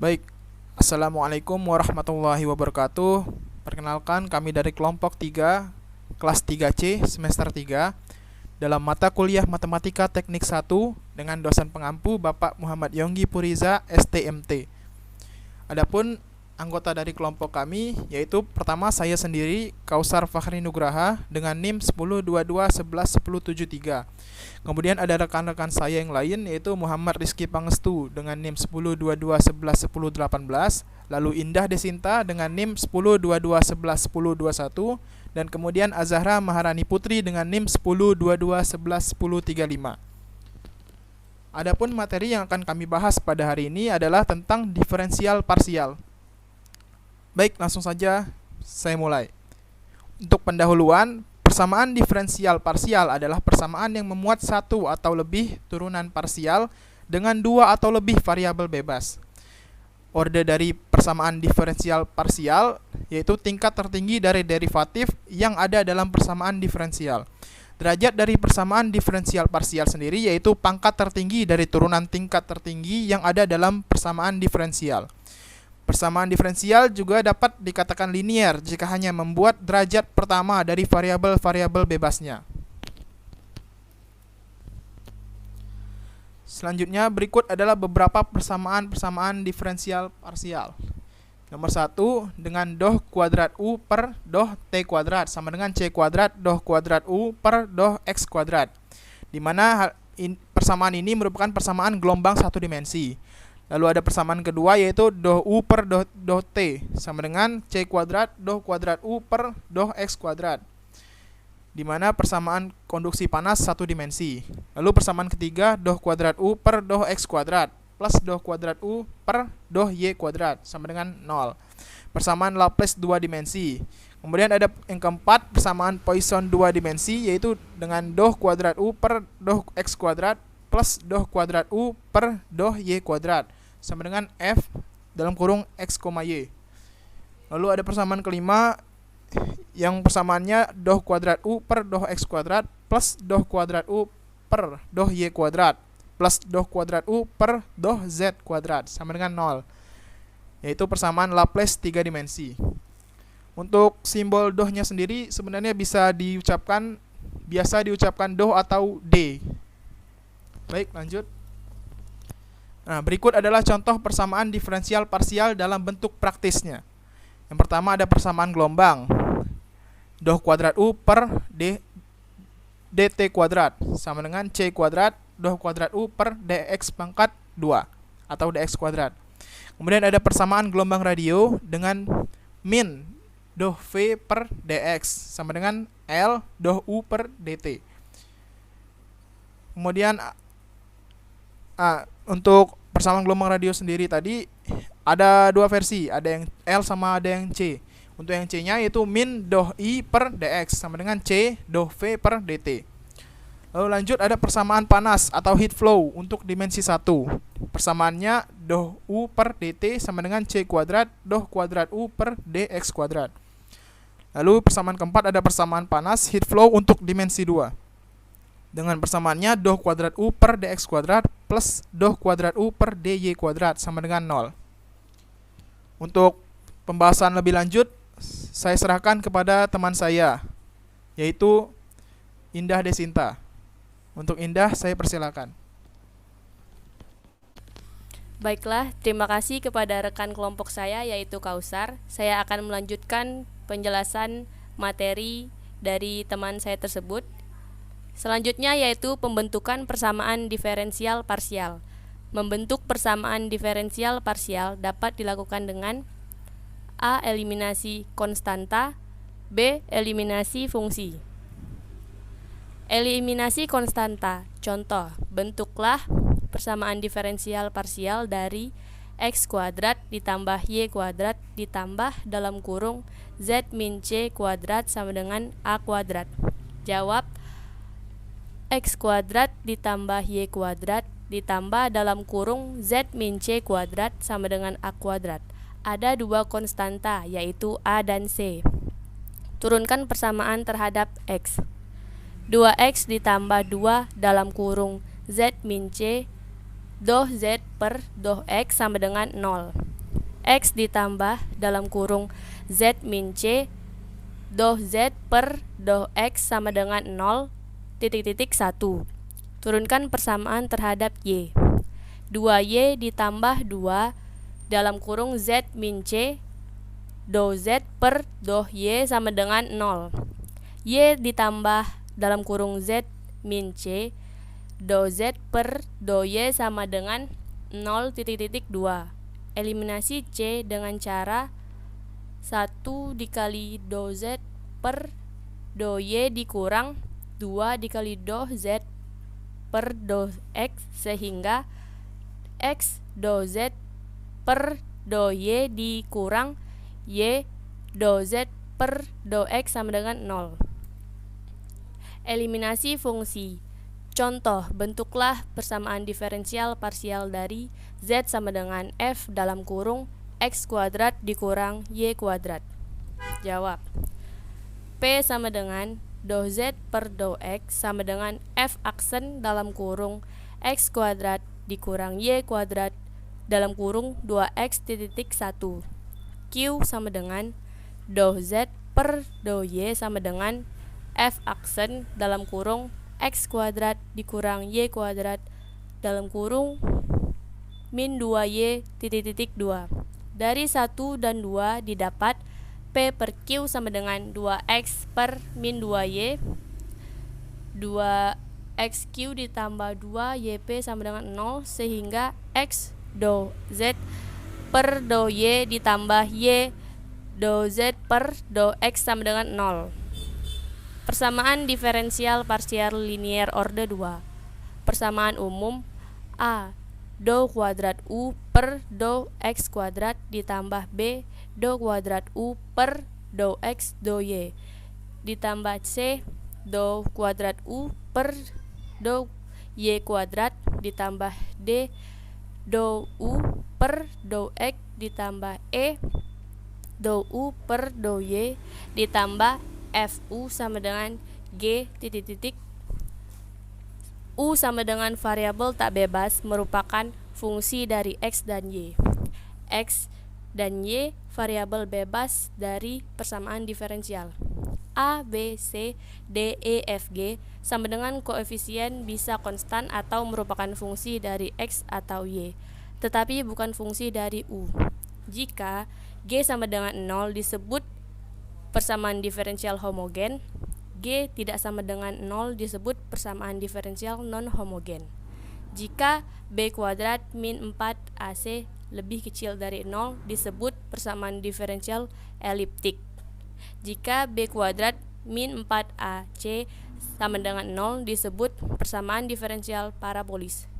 Baik, Assalamualaikum warahmatullahi wabarakatuh. Perkenalkan, kami dari kelompok 3, kelas 3C, semester 3, dalam mata kuliah Matematika Teknik 1 dengan dosen pengampu Bapak Muhammad Yonggi Puriza, STMT. Adapun anggota dari kelompok kami yaitu pertama saya sendiri, Kausar Fakhri Nugraha dengan NIM 1022111073. Kemudian ada rekan-rekan saya yang lain yaitu Muhammad Rizky Pangestu dengan NIM 1022111018, lalu Indah Desinta dengan NIM 1022111021, dan kemudian Azahra Maharani Putri dengan NIM 1022111035. Adapun materi yang akan kami bahas pada hari ini adalah tentang diferensial parsial. Baik, langsung saja saya mulai. Untuk pendahuluan, persamaan diferensial parsial adalah persamaan yang memuat satu atau lebih turunan parsial dengan dua atau lebih variabel bebas. Orde dari persamaan diferensial parsial yaitu tingkat tertinggi dari derivatif yang ada dalam persamaan diferensial. Derajat dari persamaan diferensial parsial sendiri yaitu pangkat tertinggi dari turunan tingkat tertinggi yang ada dalam persamaan diferensial. Persamaan diferensial juga dapat dikatakan linier jika hanya membuat derajat pertama dari variabel-variabel bebasnya. Selanjutnya berikut adalah beberapa persamaan-persamaan diferensial parsial. Nomor 1, dengan doh kuadrat U per doh T kuadrat sama dengan C kuadrat doh kuadrat U per doh X kuadrat, di mana persamaan ini merupakan persamaan gelombang satu dimensi. Lalu ada persamaan kedua yaitu doh U per doh T sama dengan C kuadrat doh kuadrat U per doh X kuadrat, di mana persamaan konduksi panas satu dimensi. Lalu persamaan ketiga doh kuadrat U per doh X kuadrat plus doh kuadrat U per doh Y kuadrat sama dengan 0. Persamaan Laplace dua dimensi. Kemudian ada yang keempat, persamaan Poisson dua dimensi yaitu dengan doh kuadrat U per doh X kuadrat plus doh kuadrat U per doh Y kuadrat sama dengan F dalam kurung X, Y. Lalu ada persamaan kelima yang persamaannya doh kuadrat U per doh X kuadrat plus doh kuadrat U per doh Y kuadrat plus doh kuadrat U per doh Z kuadrat sama dengan 0, yaitu persamaan Laplace 3 dimensi. Untuk simbol dohnya sendiri sebenarnya biasa diucapkan doh atau D. Baik, lanjut. Nah, berikut adalah contoh persamaan diferensial parsial dalam bentuk praktisnya. Yang pertama ada persamaan gelombang. Doh kuadrat U per dt kuadrat sama dengan C kuadrat doh kuadrat U per dx pangkat 2 atau dx kuadrat. Kemudian ada persamaan gelombang radio dengan min doh V per dx sama dengan L doh U per dt. Kemudian untuk persamaan gelombang radio sendiri tadi ada dua versi, ada yang L sama ada yang C. Untuk yang C-nya yaitu min doh I per dx sama dengan C doh V per dt. Lalu lanjut ada persamaan panas atau heat flow untuk dimensi 1. Persamaannya doh U per dt sama dengan C kuadrat doh kuadrat U per dx kuadrat. Lalu persamaan keempat ada persamaan panas heat flow untuk dimensi 2. Dengan persamaannya doh kuadrat U per dx kuadrat plus doh kuadrat U per dy kuadrat sama dengan 0. Untuk pembahasan lebih lanjut, saya serahkan kepada teman saya, yaitu Indah Desinta. Untuk Indah, saya persilakan. Baiklah, terima kasih kepada rekan kelompok saya yaitu Kausar. Saya akan melanjutkan penjelasan materi dari teman saya tersebut. Selanjutnya yaitu pembentukan persamaan diferensial parsial. Membentuk persamaan diferensial parsial dapat dilakukan dengan A. Eliminasi konstanta, B. Eliminasi fungsi. Eliminasi konstanta. Contoh, bentuklah persamaan diferensial parsial dari X kuadrat ditambah Y kuadrat ditambah dalam kurung Z min C kuadrat sama dengan A kuadrat. Jawab, X kuadrat ditambah Y kuadrat ditambah dalam kurung Z min C kuadrat sama dengan A kuadrat. Ada dua konstanta yaitu A dan C. Turunkan persamaan terhadap X. 2X ditambah 2 dalam kurung Z min C doh Z per doh X sama dengan 0. X ditambah dalam kurung Z min C doh Z per doh X sama dengan 0 titik-titik 1. Turunkan persamaan terhadap Y. 2Y ditambah 2 dalam kurung Z min C doh Z per doh Y sama dengan 0. Y ditambah dalam kurung Z min C doh Z per doh Y sama dengan 0 titik-titik 2. Eliminasi C dengan cara 1 dikali doh Z per doh Y dikurang 2 dikali doh Z per doh X sehingga X doh Z per doh Y dikurang Y doh Z per doh X sama dengan 0. Eliminasi fungsi. Contoh, bentuklah persamaan diferensial parsial dari Z sama dengan F dalam kurung X kuadrat dikurang Y kuadrat. Jawab. P sama dengan doh Z per doh X sama dengan F aksen dalam kurung X kuadrat dikurang Y kuadrat dalam kurung 2X titik 1. Q sama dengan doh Z per doh Y sama dengan F aksen dalam kurung X kuadrat dikurang Y kuadrat dalam kurung min 2Y titik 2. Dari 1 dan 2 didapat P per Q sama dengan 2X per min 2Y 2XQ ditambah 2YP sama dengan 0 sehingga X doh Z per doh Y ditambah Y doh Z per doh X sama dengan 0. Persamaan diferensial parsial linier orde 2. Persamaan umum A. Doh kuadrat U per doh X kuadrat ditambah B. Doh kuadrat U per doh X doh Y ditambah C. Doh kuadrat U per doh Y kuadrat ditambah D. Doh U per doh X ditambah E. Doh U per doh Y ditambah FU sama dengan G titik-titik. U sama dengan variabel tak bebas merupakan fungsi dari X dan Y. X dan Y variabel bebas dari persamaan diferensial. A, B, C, D, E, F, G sama dengan koefisien bisa konstan atau merupakan fungsi dari X atau Y, tetapi bukan fungsi dari U. Jika G sama dengan 0 disebut persamaan diferensial homogen, G tidak sama dengan 0 disebut persamaan diferensial non-homogen. Jika B kuadrat min 4AC lebih kecil dari 0 disebut persamaan diferensial eliptik. Jika B kuadrat min 4AC sama dengan 0 disebut persamaan diferensial parabolis.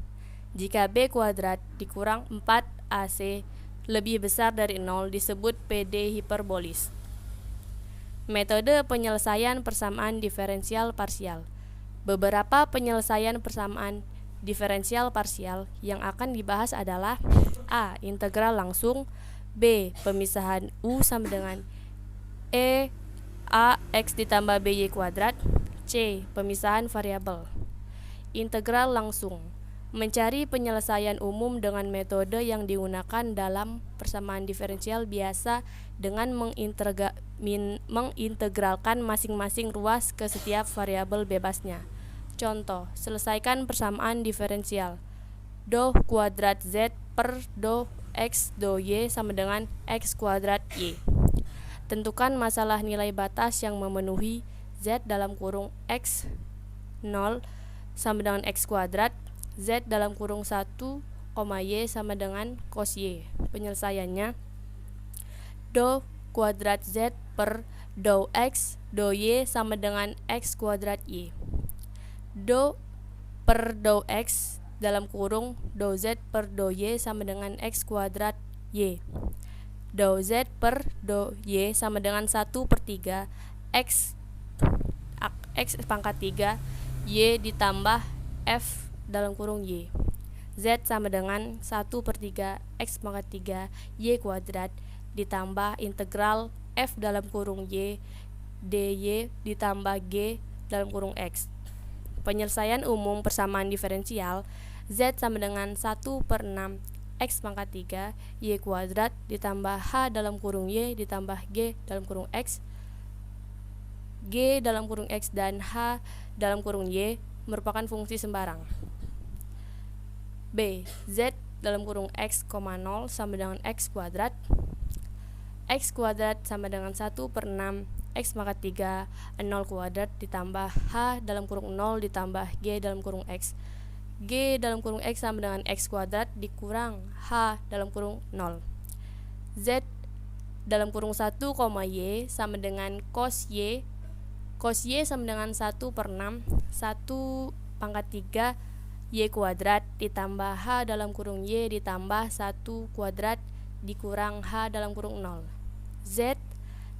Jika B kuadrat dikurang 4AC lebih besar dari 0 disebut PD hiperbolis. Metode penyelesaian persamaan diferensial parsial. Beberapa penyelesaian persamaan diferensial parsial yang akan dibahas adalah A. Integral langsung, B. Pemisahan U sama dengan E A X ditambah BY kuadrat, C. Pemisahan variabel. Integral langsung. Mencari penyelesaian umum dengan metode yang digunakan dalam persamaan diferensial biasa dengan mengintegralkan masing-masing ruas ke setiap variabel bebasnya. Contoh, selesaikan persamaan diferensial. Doh kuadrat Z per doh X doh Y sama dengan X kuadrat Y. Tentukan masalah nilai batas yang memenuhi Z dalam kurung X 0 sama dengan X kuadrat, Z dalam kurung 1, Y sama dengan cos Y. Penyelesaiannya, doh kuadrat Z per doh X doh Y sama dengan X kuadrat Y. Doh per doh X dalam kurung doh Z per doh Y sama dengan X kuadrat Y. Doh Z per doh Y sama dengan 1/3 X pangkat 3 Y ditambah F dalam kurung Y. Z sama dengan 1/3 X pangkat 3 Y kuadrat ditambah integral F dalam kurung Y dy ditambah G dalam kurung X. Penyelesaian umum persamaan diferensial Z sama dengan 1/6 X pangkat 3 Y kuadrat ditambah H dalam kurung Y ditambah G dalam kurung X, G dalam kurung X dan H dalam kurung Y merupakan fungsi sembarang. B. Z dalam kurung X, 0 sama dengan X kuadrat. X kuadrat sama dengan 1 per 6 X pangkat 3 0 kuadrat ditambah H dalam kurung 0 ditambah G dalam kurung X, G dalam kurung X sama dengan X kuadrat dikurang H dalam kurung 0. Z dalam kurung 1, Y sama dengan cos Y. Cos Y sama dengan 1 per 6 1 pangkat 3 Y kuadrat ditambah H dalam kurung Y ditambah 1 kuadrat dikurang H dalam kurung 0. Z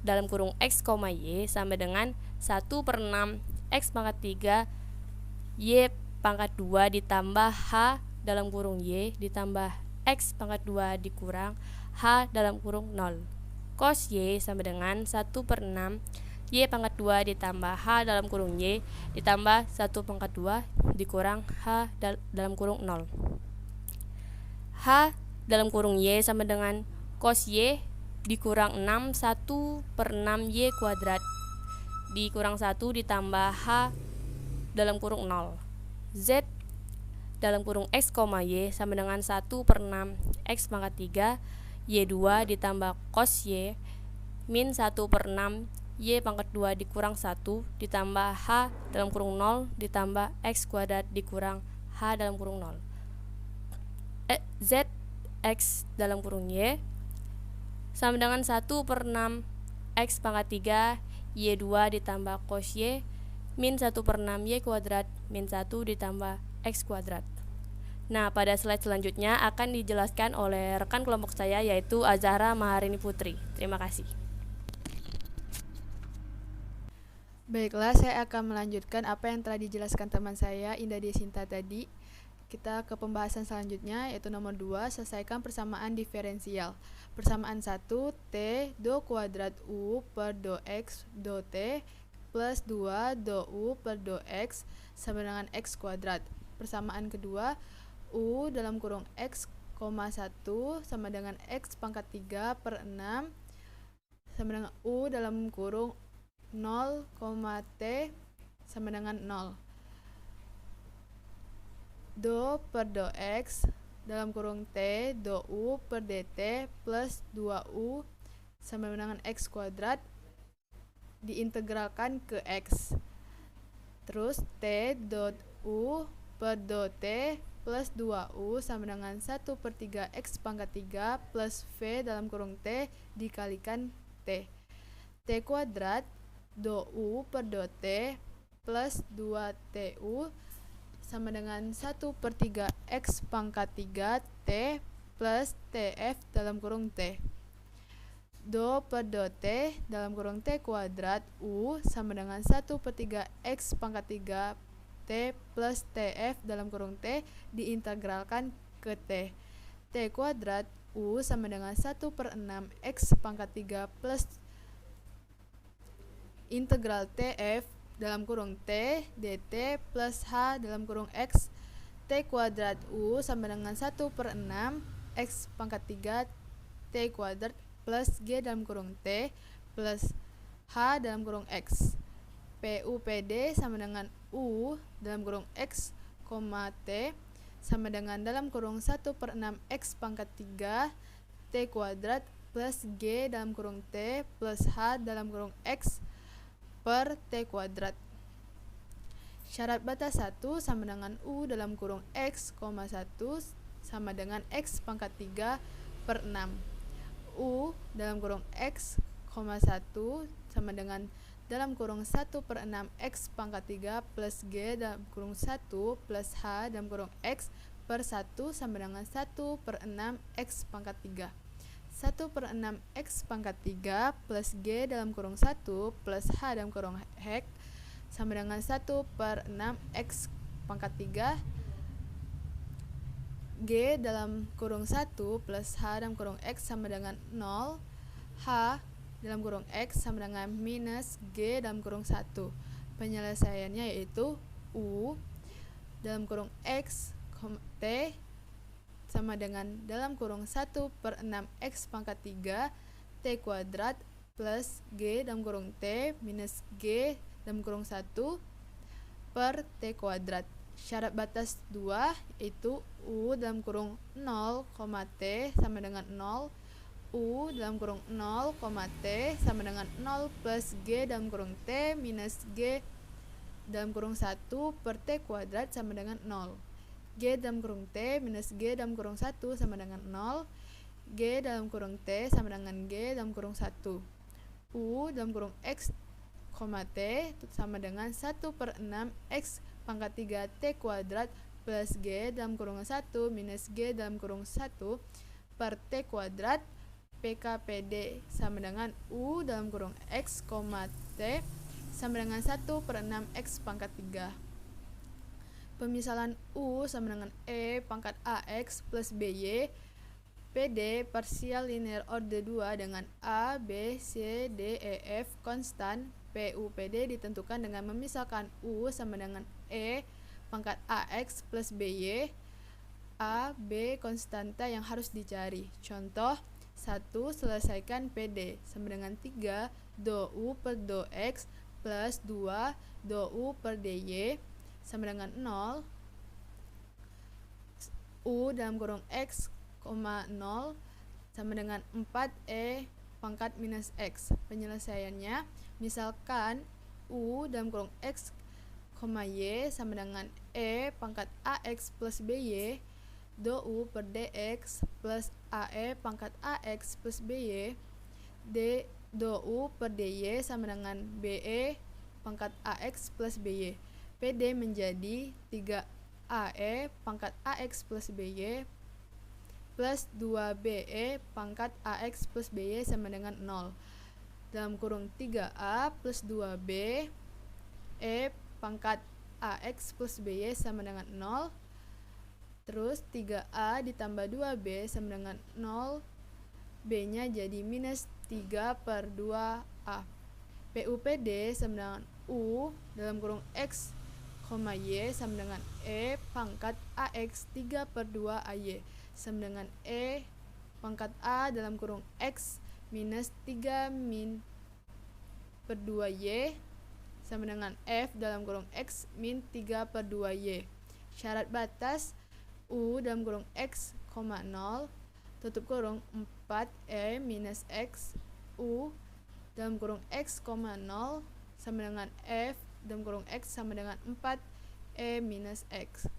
dalam kurung X, Y sama dengan 1 per 6 X pangkat 3 Y pangkat 2 ditambah H dalam kurung Y ditambah X pangkat 2 dikurang H dalam kurung 0. Cos Y sama dengan 1 per 6 Y pangkat 2 ditambah H dalam kurung Y ditambah 1 pangkat 2 dikurang H dalam kurung 0. H dalam kurung Y sama dengan cos Y dikurang 6 1 per 6 Y kuadrat dikurang 1 ditambah H dalam kurung 0. Z dalam kurung X, Y sama dengan 1 per 6 X pangkat 3 Y2 ditambah cos Y min 1 per 6 Y pangkat 2 dikurang 1 ditambah H dalam kurung 0 ditambah X kuadrat dikurang H dalam kurung 0. Z X dalam kurung Y sama dengan 1 per 6 X pangkat 3 Y2 ditambah cos Y min 1 per 6 Y kuadrat min 1 ditambah X kuadrat. Nah, pada slide selanjutnya akan dijelaskan oleh rekan kelompok saya yaitu Azahra Maharini Putri. Terima kasih. Baiklah, saya akan melanjutkan apa yang telah dijelaskan teman saya Indah Desinta tadi. Kita ke pembahasan selanjutnya yaitu nomor 2, selesaikan persamaan diferensial. Persamaan 1, T do kuadrat U per do X do T plus 2 do U per do X sama dengan X kuadrat. Persamaan kedua, U dalam kurung X, 1 sama dengan X pangkat 3 per 6 sama dengan U dalam kurung 0, T sama dengan 0. Do per do X dalam kurung T do U per dt plus 2U sama dengan X kuadrat diintegralkan ke X. Terus T dot U per do T plus 2U sama dengan 1 per 3 X pangkat 3 plus V dalam kurung T dikalikan T. T kuadrat do U per do T plus 2TU sama dengan 1 per 3 X pangkat 3 T plus TF dalam kurung T. Do per do T dalam kurung T kuadrat U sama dengan 1 per 3 X pangkat 3 T plus TF dalam kurung T diintegralkan ke T. T kuadrat U sama dengan 1 per 6 X pangkat 3 plus integral TF dalam kurung T dt plus H dalam kurung X. T kuadrat U sama dengan 1 per 6 X pangkat 3 T kuadrat plus G dalam kurung T plus H dalam kurung X. PUPD sama dengan U dalam kurung X, T sama dengan dalam kurung 1 per 6 X pangkat 3 T kuadrat plus G dalam kurung T plus H dalam kurung X per T kuadrat. Syarat batas 1 sama dengan U dalam kurung X, 1 sama dengan X pangkat 3 per 6. U dalam kurung X, 1 sama dengan dalam kurung 1 per 6 X pangkat 3 plus G dalam kurung 1 plus H dalam kurung X per 1 sama dengan 1 per 6 X pangkat 3. 1 per 6 X pangkat 3 plus G dalam kurung 1 plus H dalam kurung X sama dengan 1 per 6 X pangkat 3 G dalam kurung 1 plus H dalam kurung X sama dengan 0, H dalam kurung X sama dengan minus G dalam kurung 1. Penyelesaiannya yaitu U dalam kurung X, T sama dengan dalam kurung 1 per 6 X pangkat 3 T kuadrat plus G dalam kurung T minus G dalam kurung 1 per T kuadrat. Syarat batas 2 yaitu U dalam kurung 0, T sama dengan 0, U dalam kurung 0, T sama dengan 0 plus G dalam kurung T minus G dalam kurung 1 per T kuadrat sama dengan 0. G dalam kurung T minus G dalam kurung 1 sama dengan 0. G dalam kurung T sama dengan G dalam kurung 1. U dalam kurung X, T sama dengan 1 per 6 X pangkat 3 T kuadrat plus G dalam kurung 1 minus G dalam kurung 1 per T kuadrat. PKPD sama dengan U dalam kurung X, T sama dengan 1 per 6 X pangkat 3. Pemisalan U sama dengan E pangkat AX plus BY. PD parsial linear order 2 dengan A, B, C, D, E, F konstan. PUPD ditentukan dengan memisahkan U sama dengan E pangkat AX plus BY. A, B konstanta yang harus dicari. Contoh 1. Selesaikan PD sama dengan 3 do U per do X plus 2 do U per DY sama dengan 0. U dalam kurung X, 0 sama dengan 4E pangkat minus X. Penyelesaiannya, misalkan U dalam kurung X, Y sama dengan E pangkat AX plus BY do U per DX plus AE pangkat AX plus BY. D do U per DY sama dengan BE pangkat AX plus BY. PD menjadi 3AE pangkat AX plus BY plus 2BE pangkat AX plus BY sama dengan 0. Dalam kurung 3A plus 2B E pangkat AX plus BY sama dengan 0. Terus 3A ditambah 2B sama dengan 0. B-nya jadi minus 3 per 2A. PUPD sama dengan U dalam kurung X, Y sama dengan E pangkat AX 3 per 2 AY sama dengan E pangkat A dalam kurung X minus 3 min per 2Y sama dengan F dalam kurung X min 3 per 2Y. Syarat batas U dalam kurung X, 0 tutup kurung 4E minus X U dalam kurung X, 0 sama dengan F dalam kurung X sama dengan 4E minus X.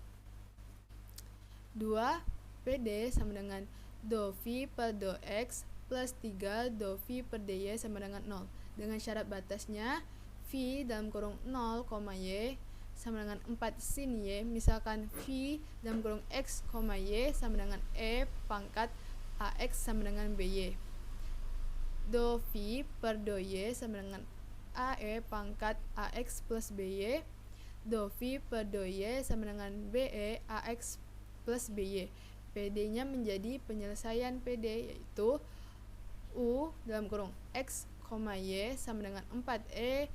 2. PD sama dengan do V per do X plus 3 do V per DY sama dengan 0. Dengan syarat batasnya V dalam kurung 0, Y sama dengan 4 sin Y. Misalkan V dalam kurung X, Y sama dengan E pangkat AX sama dengan BY. Do V per do Y sama dengan AE pangkat AX plus BY. Do V per do Y sama dengan BE AX plus BY. PD-nya menjadi penyelesaian PD yaitu U dalam kurung X, Y sama dengan 4E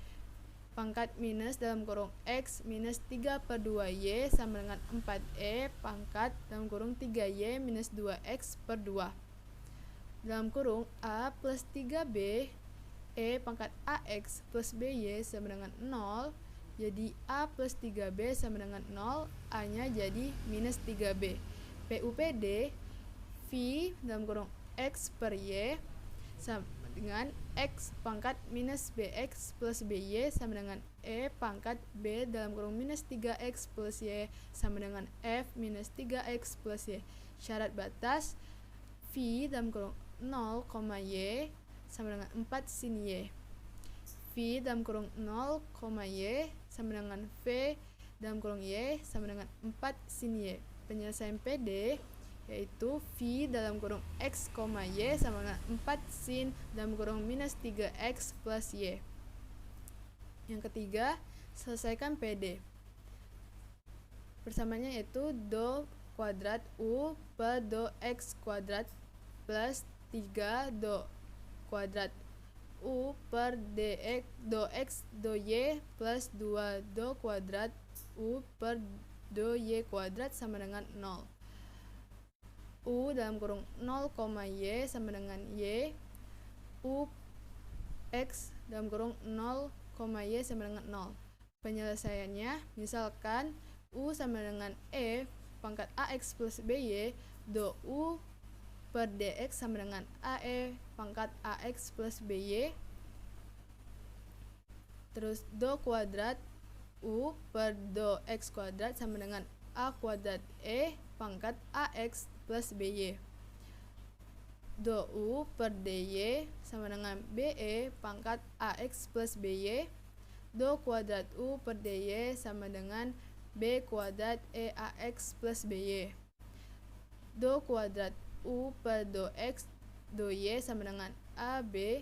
pangkat minus dalam kurung X minus 3 per 2Y sama dengan 4E pangkat dalam kurung 3Y minus 2X per 2. Dalam kurung A plus 3B E pangkat AX plus BY sama dengan 0. Jadi A plus 3B sama dengan 0. A nya jadi minus 3B. PUPD V dalam kurung X per Y sama dengan X pangkat minus BX plus BY sama dengan E pangkat B dalam kurung minus 3X plus Y sama dengan F minus 3X plus Y. Syarat batas V dalam kurung 0, Y sama dengan 4 sin Y. V dalam kurung 0, Y sama dengan V dalam kurung Y sama dengan 4 sin Y. Penyelesaian PD yaitu V dalam kurung X, Y sama dengan 4 sin dalam kurung minus 3X plus Y. Yang ketiga, selesaikan PD. Persamaannya yaitu do kuadrat U per do X kuadrat plus 3 do kuadrat U per dx do X do Y plus 2 do kuadrat U per do Y kuadrat sama dengan 0. U dalam kurung 0, Y sama dengan Y. U X dalam kurung 0, Y sama dengan 0. Penyelesaiannya, misalkan U sama dengan E pangkat AX plus BY, do U per DX sama dengan AE pangkat AX plus BY. Terus do kuadrat U per do X kuadrat sama dengan A kuadrat E pangkat AX plus BY. Do U per DY sama dengan BE pangkat AX plus BY. Do kuadrat U per DY sama dengan B kuadrat EAX plus BY. Do kuadrat U per do X do Y sama dengan AB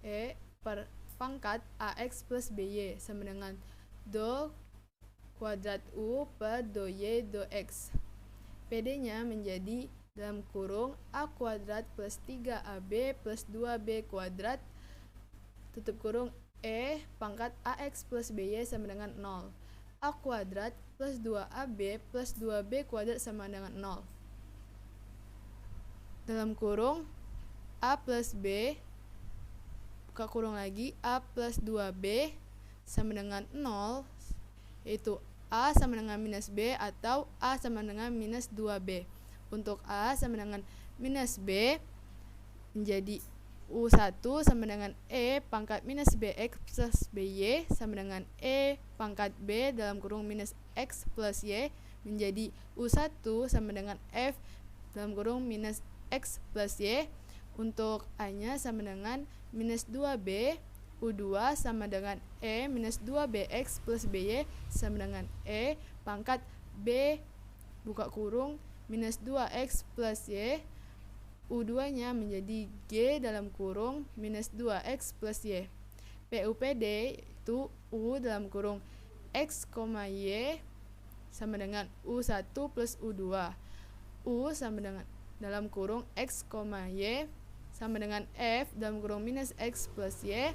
E per pangkat AX plus BY sama dengan do kuadrat U per do Y do X. PD-nya menjadi dalam kurung A kuadrat plus 3AB plus 2B kuadrat tutup kurung E pangkat AX plus BY sama dengan 0. A kuadrat plus 2AB plus 2B kuadrat sama dengan 0. Dalam kurung A plus B buka kurung lagi A plus 2B sama dengan 0, yaitu A sama dengan minus B atau A sama dengan minus 2B. Untuk A sama dengan minus B menjadi U1 sama dengan E pangkat minus BX plus BY sama dengan E pangkat B dalam kurung minus X plus Y menjadi U1 sama dengan F dalam kurung minus X plus Y. Untuk A-nya sama dengan minus 2B, U2 sama dengan E minus 2BX plus BY sama dengan E pangkat B buka kurung minus 2X plus Y. U2 nya menjadi G dalam kurung minus 2X plus Y. PUPD itu U dalam kurung X, Y sama dengan U1 plus U2. U sama dengan dalam kurung X, Y sama dengan F dalam kurung minus X plus Y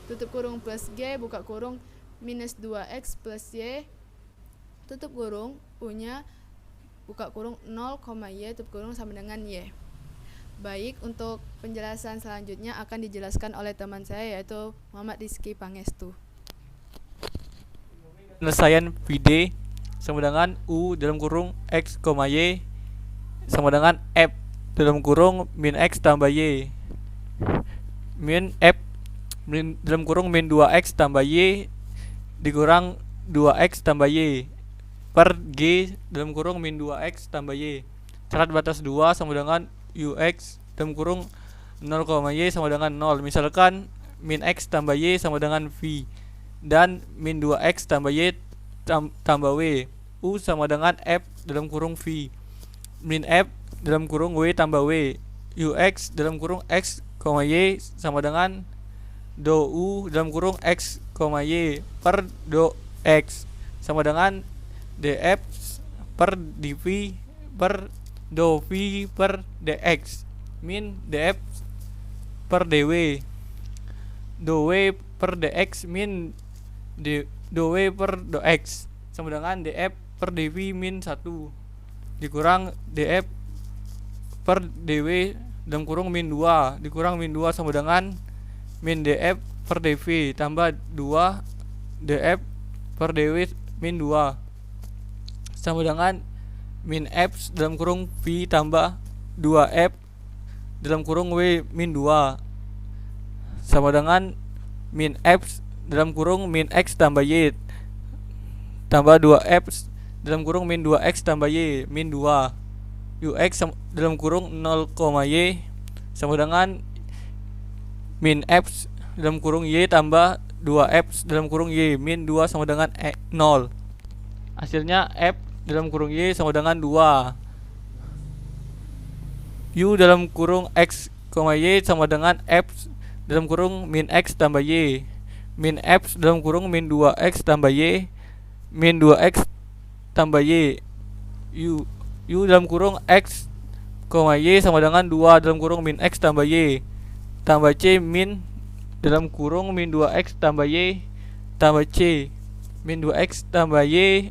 tutup kurung plus G buka kurung minus 2X plus Y tutup kurung U nya buka kurung 0, Y tutup kurung sama dengan Y. Baik, untuk penjelasan selanjutnya akan dijelaskan oleh teman saya yaitu Muhammad Rizky Pangestu. Penyelesaian PD sama dengan U dalam kurung X, Y sama dengan F dalam kurung min X tambah Y min F dalam kurung min 2X tambah Y dikurang 2X tambah Y per G dalam kurung min 2X tambah Y. Syarat batas 2 sama dengan UX dalam kurung 0, Y sama dengan 0. Misalkan min X tambah Y sama dengan V dan min 2X tambah Y tambah W. U sama dengan F dalam kurung V min F dalam kurung W tambah W. UX dalam kurung X, Y sama dengan do U dalam kurung X, Y per do X sama dengan dF per dV per do V per dX min dF per dW. Do W per dX min do W per do X sama dengan dF per dV min 1 dikurang dF per dW dalam kurung min 2 dikurang min 2 sama dengan min dF per dV tambah 2 dF per dW min 2 sama dengan min F dalam kurung V tambah 2F dalam kurung W min 2 sama dengan min F dalam kurung min X tambah Y tambah 2F dalam kurung min 2X tambah Y min 2. UX dalam kurung 0, Y sama dengan min F dalam kurung Y tambah 2F dalam kurung Y min 2 sama dengan 0. Hasilnya F dalam kurung Y sama dengan 2. U dalam kurung X, Y sama dengan F dalam kurung min X tambah Y min F dalam kurung min 2X tambah Y min 2X tambah Y. U dalam kurung X, Y sama dengan 2 dalam kurung min X tambah Y tambah C min dalam kurung min 2X tambah Y tambah C min 2X tambah Y.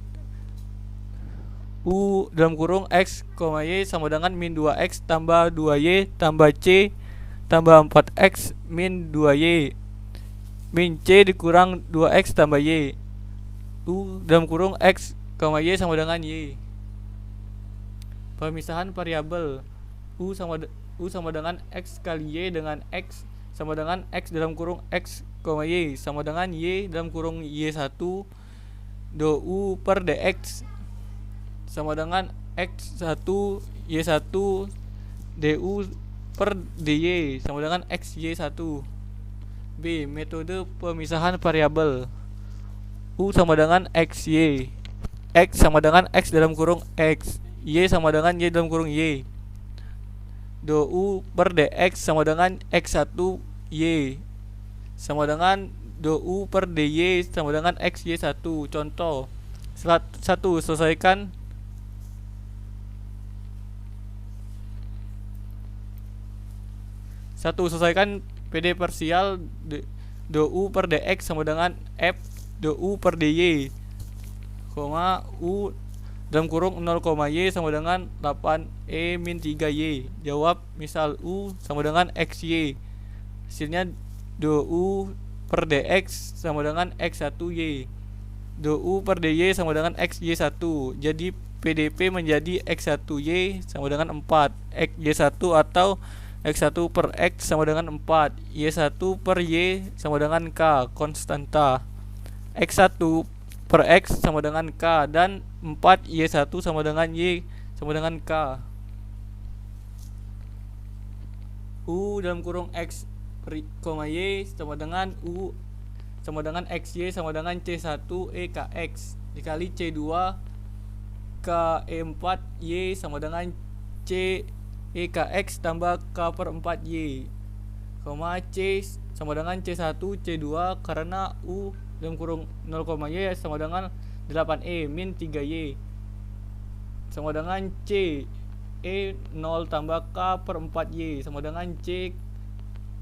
U dalam kurung X, Y sama dengan min 2X tambah 2Y tambah C tambah 4X min 2Y min C dikurang 2X tambah Y. U dalam kurung X, Y sama dengan Y. Pemisahan variabel. U sama dengan X kali Y dengan X sama dengan X dalam kurung X, Y sama dengan Y dalam kurung Y1 do U per dx sama dengan X1 Y1 du per dy sama dengan xy1. B. Metode pemisahan variabel. U sama dengan xy, x sama dengan x dalam kurung x, y sama dengan y dalam kurung y. Do U per dx sama dengan x1 y sama dengan do U per dy sama dengan xy1. Contoh 1. Selesaikan PD parsial do U per dx sama dengan f do U per dy, U dalam kurung 0, y sama dengan 8e min 3y. Jawab misal U sama dengan xy. Hasilnya do U per dx sama dengan x1y. Do U per dy sama dengan xy1. Jadi PDP menjadi x1y sama dengan 4, xy1 atau x1 per x sama dengan 4, y1 per y sama dengan k, konstanta. X1 per x sama dengan k dan 4 y1 sama dengan y sama dengan k. U dalam kurung x per y sama dengan u sama dengan xy sama dengan c1 kx dikali c2 k4 y sama dengan c kx tambah k per 4y, C sama dengan c1 c2 karena u dalam kurung 0, y sama dengan 8e min 3y sama dengan c 0 tambah k per 4y sama dengan c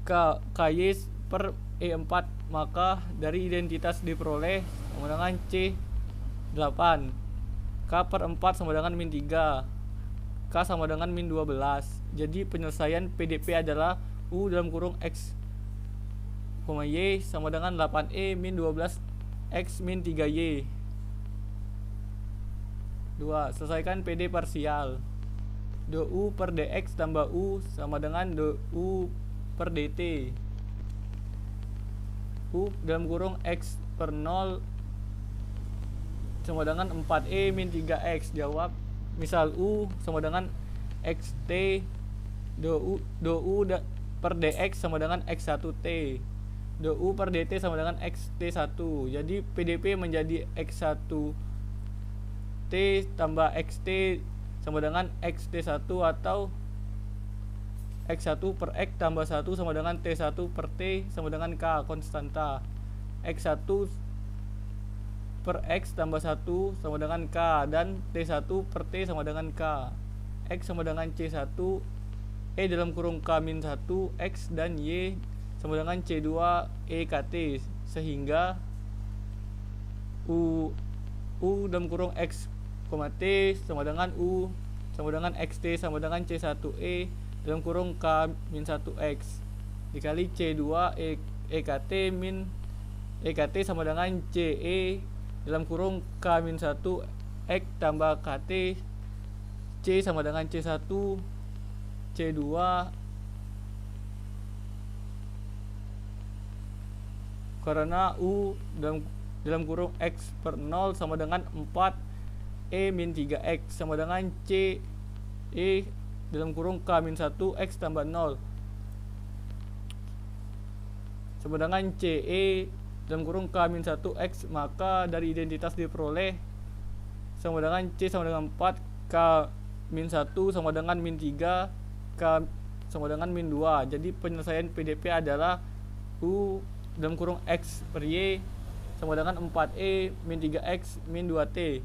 ky per e4. Maka dari identitas diperoleh sama dengan c 8, k per 4 sama dengan min 3, k sama dengan min 12. Jadi penyelesaian PDP adalah U dalam kurung X, Y sama dengan 8E min 12 X min 3Y. 2. Selesaikan PD parsial. Do U per dx tambah U sama dengan do U per dt. U dalam kurung X per 0 sama dengan 4E min 3X. Jawab misal U sama dengan xt do U per dx sama dengan x1t, do U per dt sama dengan xt1. Jadi PDP menjadi x1t tambah xt sama dengan xt1 atau x1 per x tambah 1 sama dengan t1 per t sama dengan k, konstanta. X1 per x tambah 1 sama dengan k dan t1 per t sama dengan k. X sama dengan c1 dalam kurung k min 1 x dan y sama dengan c2 kt, sehingga u dalam kurung x, t sama dengan u sama dengan xt sama dengan c1 dalam kurung k min 1 x dikali c2 ekt min ekt sama dengan ce dalam kurung k min 1 x tambah kt c sama dengan c1 c2 karena u dalam kurung x per 0 sama dengan 4 e min 3x sama dengan c dalam kurung k min 1 x tambah 0 sama dengan ce dalam kurung k min 1 x. Maka dari identitas diperoleh sama dengan c sama dengan 4, k min 1 sama dengan min 3, k sama dengan min 2. Jadi penyelesaian PDP adalah u dalam kurung x per y sama dengan 4e min 3x min 2t.